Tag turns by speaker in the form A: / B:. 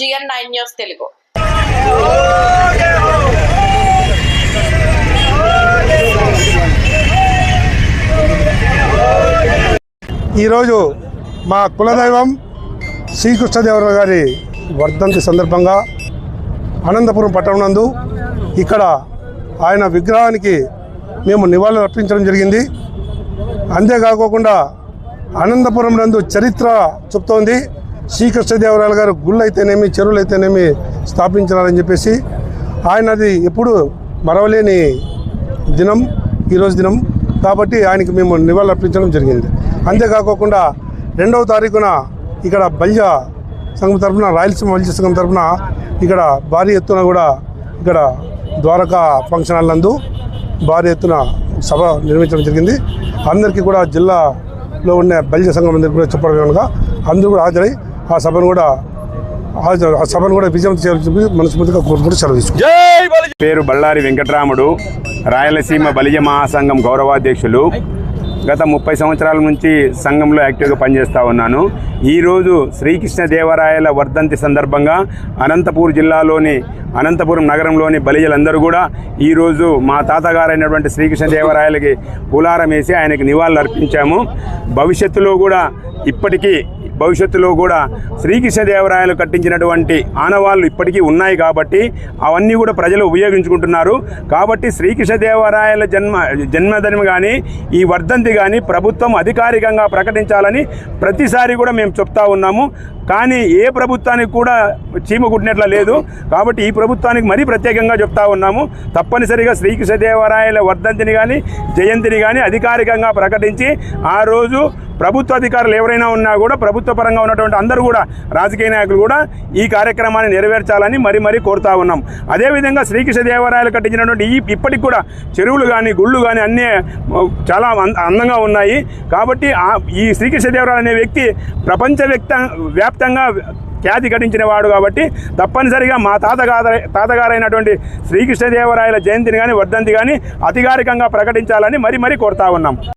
A: GN9 news Telugu.
B: ఈరోజు మా కులదైవం శ్రీకృష్ణదేవరాయ గారి వర్ధంతి సందర్భంగా అనంతపురం పట్టణం నందు ఇక్కడ ఆయన విగ్రహానికి మేము నివాళులు అర్పించడం జరిగింది. అంతేకాకుండా అనంతపురం నందు చరిత్ర చెప్తోంది. శ్రీకృష్ణదేవరాయలు గారు గుళ్ళు అయితేనేమి చెరువులు అయితేనేమి స్థాపించారని చెప్పేసి ఆయనది ఎప్పుడు మరవలేని దినం ఈరోజు దినం కాబట్టి ఆయనకి మేము నివాళులు అర్పించడం జరిగింది. అంతేకాకుండా 2వ తారీఖున ఇక్కడ బల్జ సంఘం తరఫున రాయలసీమ బల్జ సంఘం తరఫున ఇక్కడ భారీ ఎత్తున కూడా ఇక్కడ ద్వారకా ఫంక్షన్ హాల్ నందు భారీ ఎత్తున సభ నిర్వహించడం జరిగింది. అందరికీ కూడా జిల్లాలో ఉన్న బల్జ సంఘం అందరికీ కూడా చెప్పడం అందరూ కూడా హాజరై ఆ సభను కూడా విజయం చేయాలని మనస్ఫూర్తిగా కోరుకుంటూ సెలవు తీసుకుంటాం.
C: పేరు బళ్ళారి వెంకటరాముడు, రాయలసీమ బలిజ మహాసంఘం గౌరవాధ్యక్షులు. గత 30 సంవత్సరాల నుంచి సంఘంలో యాక్టివ్గా పనిచేస్తూ ఉన్నాను. ఈరోజు శ్రీకృష్ణదేవరాయల వర్ధంతి సందర్భంగా అనంతపూర్ జిల్లాలోని అనంతపురం నగరంలోని బలిజలందరూ కూడా ఈరోజు మా తాతగారైనటువంటి శ్రీకృష్ణదేవరాయలకి పూలారం వేసి ఆయనకి నివాళులు అర్పించాము. భవిష్యత్తులో కూడా శ్రీకృష్ణదేవరాయలు కట్టించినటువంటి ఆనవాళ్ళు ఇప్పటికీ ఉన్నాయి కాబట్టి అవన్నీ కూడా ప్రజలు ఉపయోగించుకుంటున్నారు. కాబట్టి శ్రీకృష్ణదేవరాయల జన్మదినం కానీ ఈ వర్ధంతి కానీ ప్రభుత్వం అధికారికంగా ప్రకటించాలని ప్రతిసారి కూడా మేము చెప్తా ఉన్నాము. కానీ ఏ ప్రభుత్వానికి కూడా చీమ కుట్టినట్ల లేదు. కాబట్టి ఈ ప్రభుత్వానికి మరీ ప్రత్యేకంగా చెప్తా ఉన్నాము. తప్పనిసరిగా శ్రీకృష్ణదేవరాయల వర్ధంతిని కానీ జయంతిని కానీ అధికారికంగా ప్రకటించి ఆ రోజు ప్రభుత్వ అధికారులు ఎవరైనా ఉన్నా కూడా ప్రభుత్వ పరంగా ఉన్నటువంటి అందరూ కూడా రాజకీయ నాయకులు కూడా ఈ కార్యక్రమాన్ని నెరవేర్చాలని మరీ కోరుతా ఉన్నాం. అదేవిధంగా శ్రీకృష్ణదేవరాయలు కట్టించినటువంటి ఇప్పటికి కూడా చెరువులు కానీ గుళ్ళు కానీ అన్నీ చాలా అందంగా ఉన్నాయి. కాబట్టి ఈ శ్రీకృష్ణదేవరాయలు అనే వ్యక్తి వ్యాప్తంగా ఖ్యాతి గడించిన వాడు. కాబట్టి తప్పనిసరిగా మా తాతగారైనటువంటి శ్రీకృష్ణదేవరాయల జయంతిని కానీ వర్ధంతి కానీ అధికారికంగా ప్రకటించాలని మరీ కోరుతా ఉన్నాం.